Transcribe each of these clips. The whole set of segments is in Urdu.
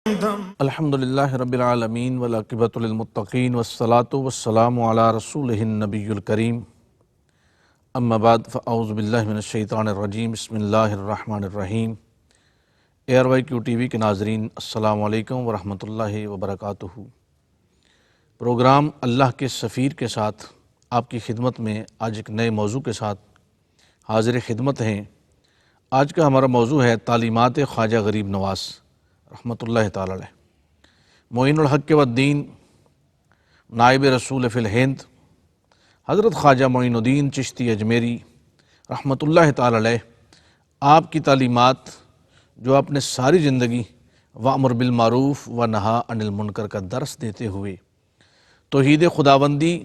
الحمدللہ رب العالمین والعاقبۃ للمتقین والصلاة والسلام علی رسولہ النبی الکریم اما بعد فاعوذ باللہ من الشیطان الرجیم بسم اللہ الرحمن الرحیم۔ ARYQ TV کے ناظرین السلام علیکم ورحمۃ اللہ وبرکاتہ۔ پروگرام اللہ کے سفیر کے ساتھ آپ کی خدمت میں آج ایک نئے موضوع کے ساتھ حاضر خدمت ہیں۔ آج کا ہمارا موضوع ہے تعلیمات خواجہ غریب نواز رحمۃ اللہ تعالی علیہ، معین الحق والدین، نائب رسول فی الہند، حضرت خواجہ معین الدین چشتی اجمیری رحمۃ اللہ تعالی علیہ۔ آپ کی تعلیمات جو اپنے ساری زندگی وامر بالمعروف و نہی عن المنکر کا درس دیتے ہوئے توحید خداوندی،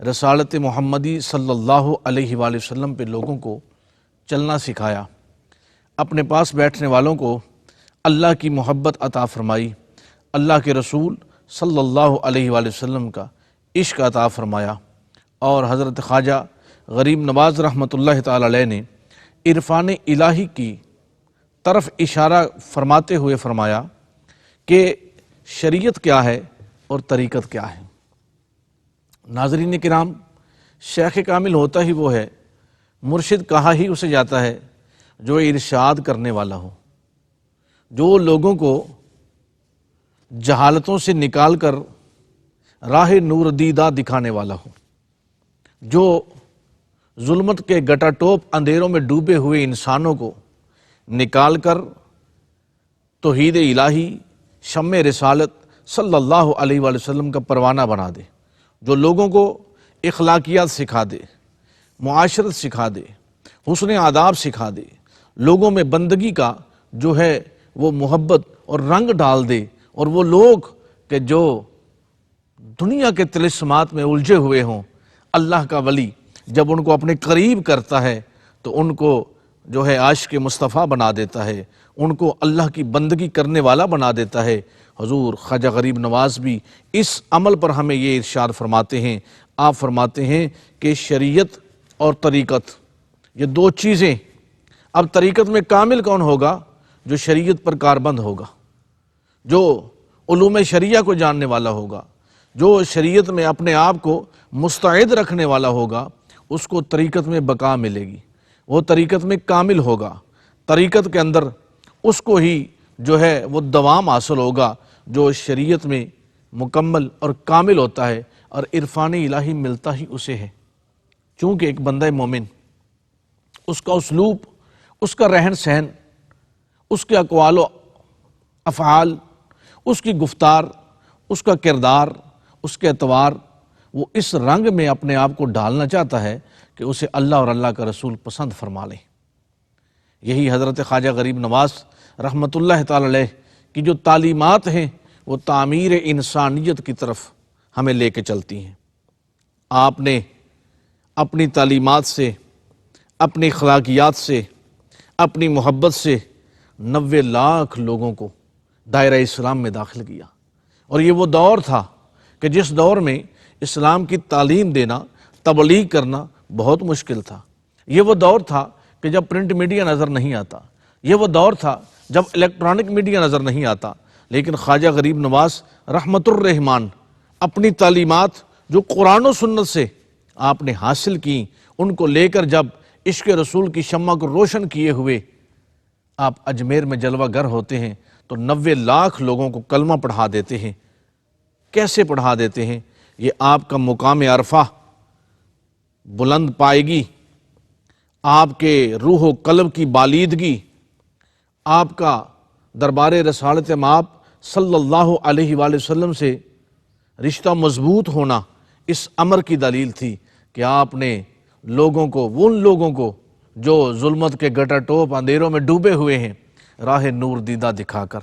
رسالت محمدی صلی اللہ علیہ وآلہ وسلم پہ لوگوں کو چلنا سکھایا، اپنے پاس بیٹھنے والوں کو اللہ کی محبت عطا فرمائی، اللہ کے رسول صلی اللہ علیہ وآلہ وسلم کا عشق عطا فرمایا، اور حضرت خواجہ غریب نواز رحمۃ اللہ تعالی علیہ نے عرفان الہی کی طرف اشارہ فرماتے ہوئے فرمایا کہ شریعت کیا ہے اور طریقت کیا ہے۔ ناظرین کرام، شیخ کامل ہوتا ہی وہ ہے، مرشد کہا ہی اسے جاتا ہے جو ارشاد کرنے والا ہو، جو لوگوں کو جہالتوں سے نکال کر راہ نور دیدہ دکھانے والا ہو، جو ظلمت کے گٹا ٹوپ اندھیروں میں ڈوبے ہوئے انسانوں کو نکال کر توحید الہی، شمع رسالت صلی اللہ علیہ وآلہ وسلم کا پروانہ بنا دے، جو لوگوں کو اخلاقیات سکھا دے، معاشرت سکھا دے، حسن آداب سکھا دے، لوگوں میں بندگی کا جو ہے وہ محبت اور رنگ ڈال دے، اور وہ لوگ کہ جو دنیا کے طلسمات میں الجھے ہوئے ہوں، اللہ کا ولی جب ان کو اپنے قریب کرتا ہے تو ان کو جو ہے عاشق مصطفیٰ بنا دیتا ہے، ان کو اللہ کی بندگی کرنے والا بنا دیتا ہے۔ حضور خواجہ غریب نواز بھی اس عمل پر ہمیں یہ ارشاد فرماتے ہیں، آپ فرماتے ہیں کہ شریعت اور طریقت یہ دو چیزیں، اب طریقت میں کامل کون ہوگا؟ جو شریعت پر کاربند ہوگا، جو علوم شریعہ کو جاننے والا ہوگا، جو شریعت میں اپنے آپ کو مستعد رکھنے والا ہوگا، اس کو طریقت میں بقا ملے گی، وہ طریقت میں کامل ہوگا، طریقت کے اندر اس کو ہی جو ہے وہ دوام حاصل ہوگا جو شریعت میں مکمل اور کامل ہوتا ہے، اور عرفان الہی ملتا ہی اسے ہے۔ چونکہ ایک بندہ مومن، اس کا اسلوب، اس کا رہن سہن، اس کے اقوال و افعال، اس کی گفتار، اس کا کردار، اس کے اطوار، وہ اس رنگ میں اپنے آپ کو ڈالنا چاہتا ہے کہ اسے اللہ اور اللہ کا رسول پسند فرما لیں۔ یہی حضرت خواجہ غریب نواز رحمۃ اللہ تعالی علیہ کی جو تعلیمات ہیں وہ تعمیر انسانیت کی طرف ہمیں لے کے چلتی ہیں۔ آپ نے اپنی تعلیمات سے، اپنی اخلاقیات سے، اپنی محبت سے 90 لاکھ لوگوں کو دائرہ اسلام میں داخل کیا، اور یہ وہ دور تھا کہ جس دور میں اسلام کی تعلیم دینا، تبلیغ کرنا بہت مشکل تھا۔ یہ وہ دور تھا کہ جب پرنٹ میڈیا نظر نہیں آتا، یہ وہ دور تھا جب الیکٹرانک میڈیا نظر نہیں آتا، لیکن خواجہ غریب نواز رحمت الرحمن اپنی تعلیمات جو قرآن و سنت سے آپ نے حاصل کی، ان کو لے کر جب عشق رسول کی شمع کو روشن کیے ہوئے آپ اجمیر میں جلوہ گر ہوتے ہیں تو 90 لاکھ لوگوں کو کلمہ پڑھا دیتے ہیں۔ کیسے پڑھا دیتے ہیں؟ یہ آپ کا مقام عرفہ بلند پائے گی، آپ کے روح و قلب کی بالیدگی، آپ کا دربار رسالت مآب صلی اللہ علیہ وآلہ وسلم سے رشتہ مضبوط ہونا اس امر کی دلیل تھی کہ آپ نے لوگوں کو، ان لوگوں کو جو ظلمت کے گٹا ٹوپ اندھیروں میں ڈوبے ہوئے ہیں، راہ نور دیدہ دکھا کر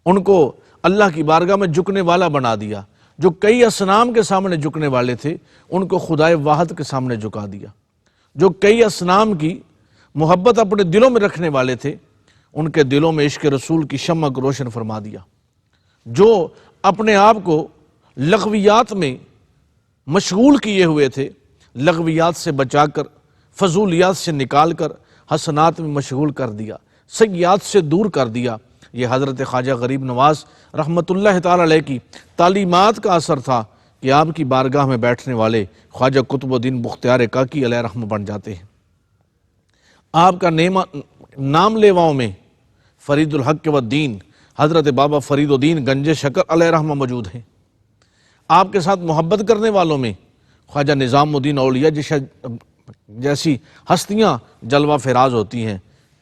ان کو اللہ کی بارگاہ میں جھکنے والا بنا دیا۔ جو کئی اصنام کے سامنے جھکنے والے تھے ان کو خدائے واحد کے سامنے جھکا دیا۔ جو کئی اصنام کی محبت اپنے دلوں میں رکھنے والے تھے ان کے دلوں میں عشق رسول کی شمع کو روشن فرما دیا۔ جو اپنے آپ کو لغویات میں مشغول کیے ہوئے تھے، لغویات سے بچا کر، فضولیات سے نکال کر حسنات میں مشغول کر دیا، سیئات سے دور کر دیا۔ یہ حضرت خواجہ غریب نواز رحمۃ اللہ تعالی علیہ کی تعلیمات کا اثر تھا کہ آپ کی بارگاہ میں بیٹھنے والے خواجہ قطب الدین بختیار کاکی علیہ رحمہ بن جاتے ہیں۔ آپ کا نام لیواؤں میں فرید الحق والدین حضرت بابا فرید الدین گنج شکر علیہ رحمہ موجود ہیں۔ آپ کے ساتھ محبت کرنے والوں میں خواجہ نظام الدین اولیاء جیسی ہستیاں جلوہ فراز ہوتی ہیں۔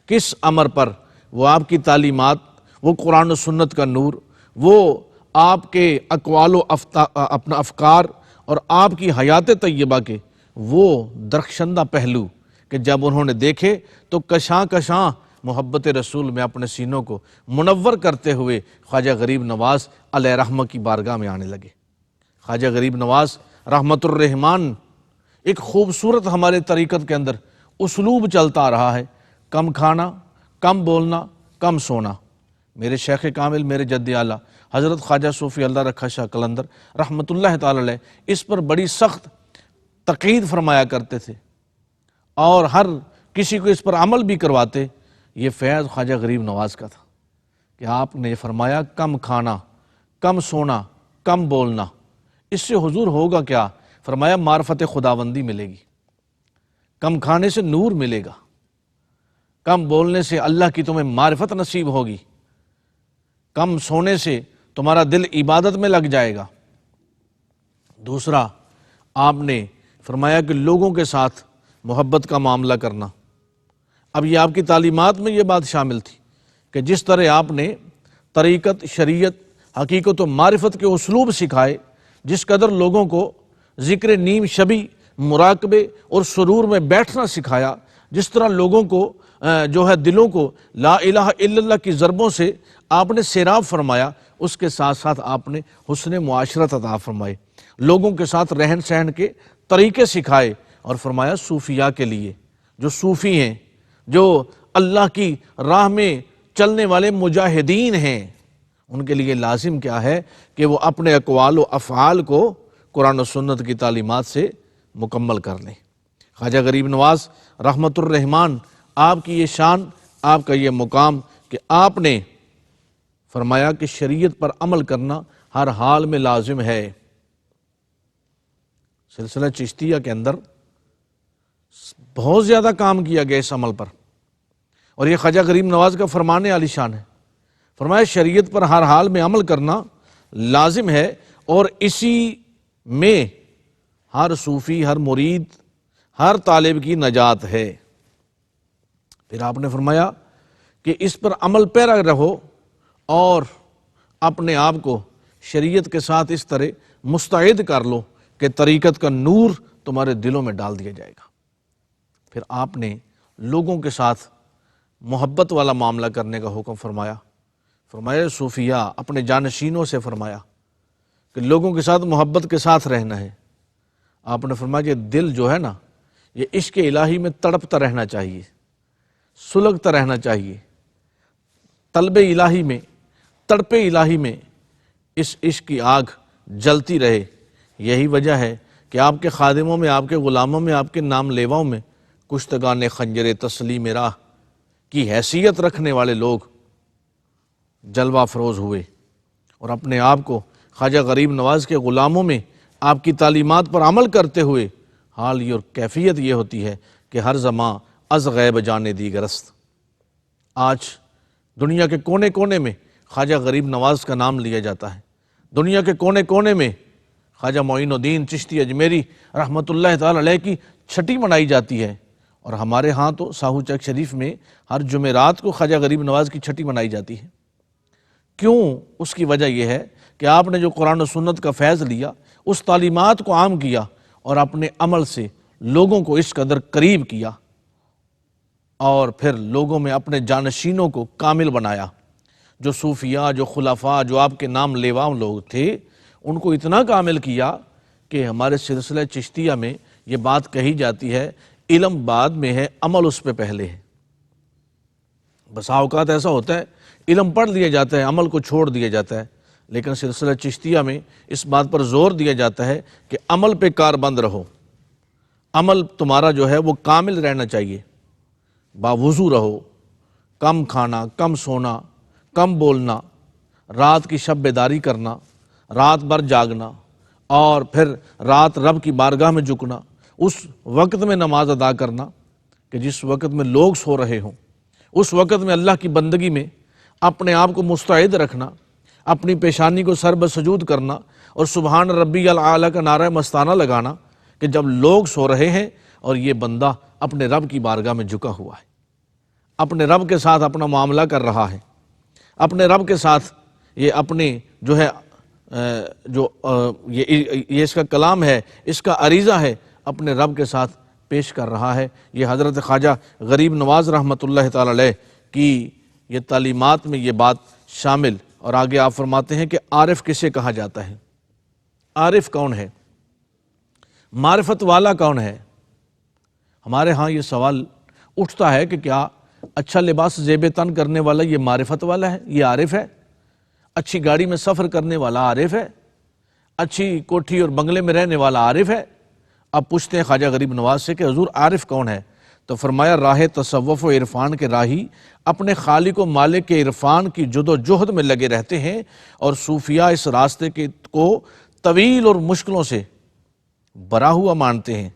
کس امر پر؟ وہ آپ کی تعلیمات، وہ قرآن و سنت کا نور، وہ آپ کے اقوال و اپنا افکار اور آپ کی حیات طیبہ کے وہ درخشندہ پہلو کہ جب انہوں نے دیکھے تو کشاں کشاں محبت رسول میں اپنے سینوں کو منور کرتے ہوئے خواجہ غریب نواز علیہ رحمہ کی بارگاہ میں آنے لگے۔ خواجہ غریب نواز رحمت الرحمان ایک خوبصورت ہمارے طریقت کے اندر اسلوب چلتا رہا ہے، کم کھانا، کم بولنا، کم سونا۔ میرے شیخ کامل، میرے جد اعلیٰ حضرت خواجہ صوفی اللہ رکھا شاہ قلندر رحمۃ اللہ تعالی علیہ اس پر بڑی سخت تقید فرمایا کرتے تھے اور ہر کسی کو اس پر عمل بھی کرواتے۔ یہ فیض خواجہ غریب نواز کا تھا کہ آپ نے فرمایا کم کھانا، کم سونا، کم بولنا۔ اس سے حضور ہوگا کیا؟ فرمایا معرفت خداوندی ملے گی، کم کھانے سے نور ملے گا، کم بولنے سے اللہ کی تمہیں معرفت نصیب ہوگی، کم سونے سے تمہارا دل عبادت میں لگ جائے گا۔ دوسرا آپ نے فرمایا کہ لوگوں کے ساتھ محبت کا معاملہ کرنا۔ اب یہ آپ کی تعلیمات میں یہ بات شامل تھی کہ جس طرح آپ نے طریقت، شریعت، حقیقت و معرفت کے اسلوب سکھائے، جس قدر لوگوں کو ذکر نیم شبی، مراقبے اور سرور میں بیٹھنا سکھایا، جس طرح لوگوں کو جو ہے دلوں کو لا الہ الا اللہ کی ضربوں سے آپ نے سیراب فرمایا، اس کے ساتھ ساتھ آپ نے حسن معاشرت عطا فرمائے، لوگوں کے ساتھ رہن سہن کے طریقے سکھائے اور فرمایا صوفیاء کے لیے، جو صوفی ہیں، جو اللہ کی راہ میں چلنے والے مجاہدین ہیں، ان کے لیے لازم کیا ہے کہ وہ اپنے اقوال و افعال کو قرآن و سنت کی تعلیمات سے مکمل کر لیں۔ خواجہ غریب نواز رحمت الرحمان، آپ کی یہ شان، آپ کا یہ مقام کہ آپ نے فرمایا کہ شریعت پر عمل کرنا ہر حال میں لازم ہے۔ سلسلہ چشتیہ کے اندر بہت زیادہ کام کیا گیا اس عمل پر، اور یہ خواجہ غریب نواز کا فرمان عالی شان ہے۔ فرمایا شریعت پر ہر حال میں عمل کرنا لازم ہے، اور اسی میں ہر صوفی، ہر مرید، ہر طالب کی نجات ہے۔ پھر آپ نے فرمایا کہ اس پر عمل پیرا رہو اور اپنے آپ کو شریعت کے ساتھ اس طرح مستعد کر لو کہ طریقت کا نور تمہارے دلوں میں ڈال دیا جائے گا۔ پھر آپ نے لوگوں کے ساتھ محبت والا معاملہ کرنے کا حکم فرمایا۔ فرمایا صوفیاء، اپنے جانشینوں سے فرمایا کہ لوگوں کے ساتھ محبت کے ساتھ رہنا ہے۔ آپ نے فرمایا کہ دل جو ہے نا، یہ عشق الہی میں تڑپتا رہنا چاہیے، سلگتا رہنا چاہیے، طلب الہی میں، تڑپ الہی میں اس عشق کی آگ جلتی رہے۔ یہی وجہ ہے کہ آپ کے خادموں میں، آپ کے غلاموں میں، آپ کے نام لیواؤں میں کشتگان خنجر تسلیم راہ کی حیثیت رکھنے والے لوگ جلوہ افروز ہوئے، اور اپنے آپ کو خواجہ غریب نواز کے غلاموں میں آپ کی تعلیمات پر عمل کرتے ہوئے حال یہ اور کیفیت یہ ہوتی ہے کہ ہر زمان از غیب جانے دیگرست۔ آج دنیا کے کونے کونے میں خواجہ غریب نواز کا نام لیا جاتا ہے، دنیا کے کونے کونے میں خواجہ معین الدین چشتی اجمیری رحمۃ اللہ تعالی علیہ کی چھٹی منائی جاتی ہے، اور ہمارے ہاں تو ساہو چک شریف میں ہر جمعرات کو خواجہ غریب نواز کی چھٹی منائی جاتی ہے۔ کیوں؟ اس کی وجہ یہ ہے کہ آپ نے جو قرآن و سنت کا فیض لیا، اس تعلیمات کو عام کیا اور اپنے عمل سے لوگوں کو اس قدر قریب کیا، اور پھر لوگوں میں اپنے جانشینوں کو کامل بنایا۔ جو صوفیاء، جو خلفاء، جو آپ کے نام لیوا لوگ تھے، ان کو اتنا کامل کیا کہ ہمارے سلسلہ چشتیہ میں یہ بات کہی جاتی ہے، علم بعد میں ہے، عمل اس پہ پہلے ہے۔ بسا اوقات ایسا ہوتا ہے علم پڑھ لیا جاتا ہے، عمل کو چھوڑ دیا جاتا ہے، لیکن سلسلہ چشتیہ میں اس بات پر زور دیا جاتا ہے کہ عمل پہ کاربند رہو، عمل تمہارا جو ہے وہ کامل رہنا چاہیے، باوضو رہو، کم کھانا، کم سونا، کم بولنا، رات کی شب بیداری کرنا، رات بھر جاگنا، اور پھر رات رب کی بارگاہ میں جھکنا، اس وقت میں نماز ادا کرنا کہ جس وقت میں لوگ سو رہے ہوں، اس وقت میں اللہ کی بندگی میں اپنے آپ کو مستعد رکھنا، اپنی پیشانی کو سر بسجود کرنا اور سبحان ربی الاعلیٰ کا نعرہ مستانہ لگانا کہ جب لوگ سو رہے ہیں اور یہ بندہ اپنے رب کی بارگاہ میں جھکا ہوا ہے، اپنے رب کے ساتھ اپنا معاملہ کر رہا ہے، اپنے رب کے ساتھ یہ اپنے جو ہے یہ اس کا کلام ہے، اس کا عریضہ ہے، اپنے رب کے ساتھ پیش کر رہا ہے۔ یہ حضرت خواجہ غریب نواز رحمۃ اللہ تعالی علیہ کی یہ تعلیمات میں یہ بات شامل، اور آگے آپ فرماتے ہیں کہ عارف کسے کہا جاتا ہے؟ عارف کون ہے؟ معرفت والا کون ہے؟ ہمارے ہاں یہ سوال اٹھتا ہے کہ کیا اچھا لباس زیب تن کرنے والا یہ معرفت والا ہے، یہ عارف ہے؟ اچھی گاڑی میں سفر کرنے والا عارف ہے؟ اچھی کوٹھی اور بنگلے میں رہنے والا عارف ہے؟ اب پوچھتے ہیں خواجہ غریب نواز سے کہ حضور عارف کون ہے؟ تو فرمایا راہ تصوف و عرفان کے راہی اپنے خالق و مالک کے عرفان کی جد و جہد میں لگے رہتے ہیں، اور صوفیاء اس راستے کو طویل اور مشکلوں سے برا ہوا مانتے ہیں۔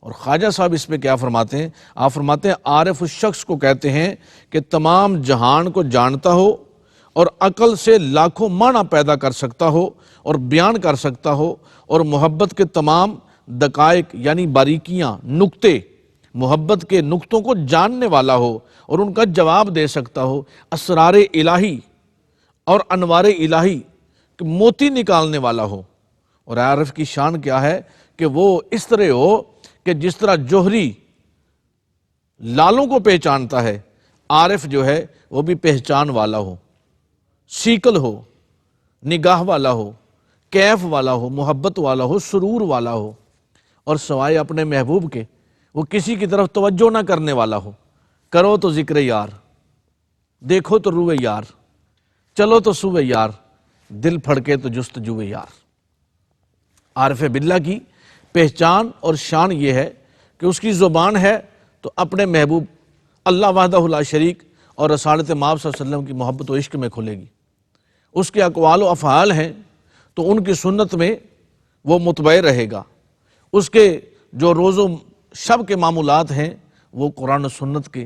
اور خواجہ صاحب اس پہ کیا فرماتے ہیں؟ آپ فرماتے ہیں عارف اس شخص کو کہتے ہیں کہ تمام جہان کو جانتا ہو اور عقل سے لاکھوں معنی پیدا کر سکتا ہو اور بیان کر سکتا ہو، اور محبت کے تمام دقائق یعنی باریکیاں، نکتے، محبت کے نکتوں کو جاننے والا ہو اور ان کا جواب دے سکتا ہو، اسرار الہی اور انوار الہی کہ موتی نکالنے والا ہو۔ اور عارف کی شان کیا ہے کہ وہ اس طرح ہو کہ جس طرح جوہری لالوں کو پہچانتا ہے، عارف جو ہے وہ بھی پہچان والا ہو، سیکل ہو، نگاہ والا ہو، کیف والا ہو، محبت والا ہو، سرور والا ہو، اور سوائے اپنے محبوب کے وہ کسی کی طرف توجہ نہ کرنے والا ہو۔ کرو تو ذکر یار، دیکھو تو روئے یار، چلو تو سوئے یار، دل پھڑکے تو جستجو یار۔ عارف باللہ کی پہچان اور شان یہ ہے کہ اس کی زبان ہے تو اپنے محبوب اللہ وحدہ لا شریک اور رسالت مآب صلی اللہ علیہ وسلم کی محبت و عشق میں کھلے گی۔ اس کے اقوال و افعال ہیں تو ان کی سنت میں وہ متبع رہے گا۔ اس کے جو روز و شب کے معمولات ہیں وہ قرآن و سنت کے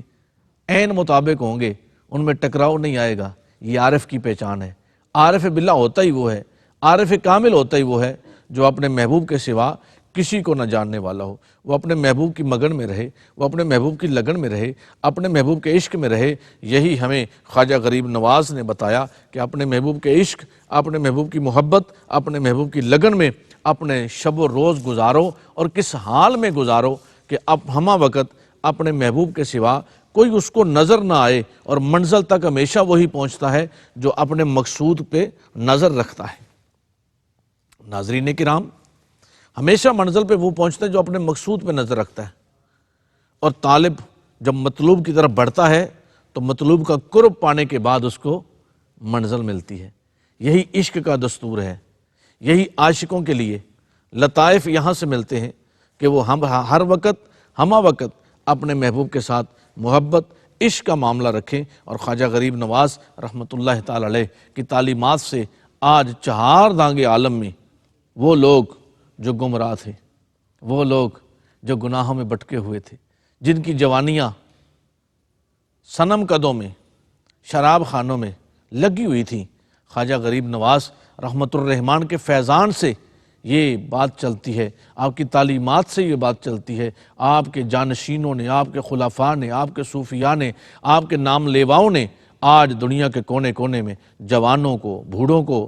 عین مطابق ہوں گے، ان میں ٹکراؤ نہیں آئے گا۔ یہ عارف کی پہچان ہے۔ عارف باللہ ہوتا ہی وہ ہے، عارف کامل ہوتا ہی وہ ہے جو اپنے محبوب کے سوا کسی کو نہ جاننے والا ہو۔ وہ اپنے محبوب کی مگن میں رہے، وہ اپنے محبوب کی لگن میں رہے، اپنے محبوب کے عشق میں رہے۔ یہی ہمیں خواجہ غریب نواز نے بتایا کہ اپنے محبوب کے عشق، اپنے محبوب کی محبت، اپنے محبوب کی لگن میں اپنے شب و روز گزارو، اور کس حال میں گزارو کہ اب ہمہ وقت اپنے محبوب کے سوا کوئی اس کو نظر نہ آئے، اور منزل تک ہمیشہ وہی پہنچتا ہے جو اپنے مقصود پہ نظر رکھتا ہے۔ ناظرین کرام، ہمیشہ منزل پہ وہ پہنچتا ہے جو اپنے مقصود پہ نظر رکھتا ہے، اور طالب جب مطلوب کی طرف بڑھتا ہے تو مطلوب کا قرب پانے کے بعد اس کو منزل ملتی ہے۔ یہی عشق کا دستور ہے، یہی عاشقوں کے لیے لطائف یہاں سے ملتے ہیں کہ وہ ہر وقت ہمہ وقت اپنے محبوب کے ساتھ محبت عشق کا معاملہ رکھیں۔ اور خواجہ غریب نواز رحمۃ اللہ تعالی علیہ کی تعلیمات سے آج چہار دانگے عالم میں وہ لوگ جو گمراہ تھے، وہ لوگ جو گناہوں میں بٹکے ہوئے تھے، جن کی جوانیاں صنم قدوں میں، شراب خانوں میں لگی ہوئی تھیں، خواجہ غریب نواز رحمۃ الرحمان کے فیضان سے یہ بات چلتی ہے، آپ کی تعلیمات سے یہ بات چلتی ہے، آپ کے جانشینوں نے، آپ کے خلفاء نے، آپ کے صوفیاء نے، آپ کے نام لیواؤں نے آج دنیا کے کونے کونے میں جوانوں کو، بوڑھوں کو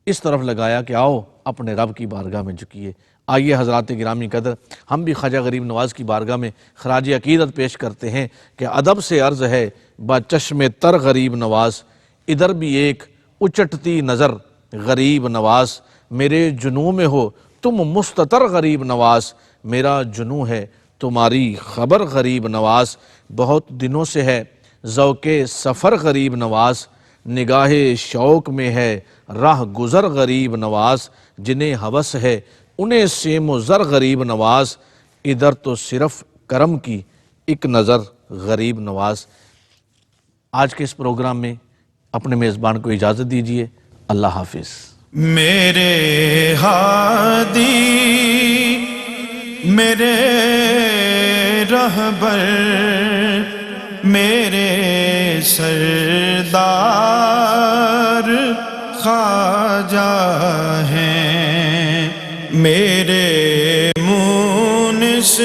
اس طرف لگایا کہ آؤ اپنے رب کی بارگاہ میں جھکیے۔ آئیے حضرات گرامی قدر، ہم بھی خواجہ غریب نواز کی بارگاہ میں خراج عقیدت پیش کرتے ہیں کہ ادب سے عرض ہے با چشم تر غریب نواز، ادھر بھی ایک اچٹتی نظر غریب نواز، میرے جنوں میں ہو تم مستتر غریب نواز، میرا جنوں ہے تمہاری خبر غریب نواز، بہت دنوں سے ہے ذوق سفر غریب نواز، نگاہ شوق میں ہے راہ گزر غریب نواز، جنہیں ہوس ہے انہیں سیم و زر غریب نواز، ادھر تو صرف کرم کی ایک نظر غریب نواز۔ آج کے اس پروگرام میں اپنے میزبان کو اجازت دیجیے، اللہ حافظ۔ میرے ہادی میرے رہبر میرے سردار خواجہ ہیں، میرے مونس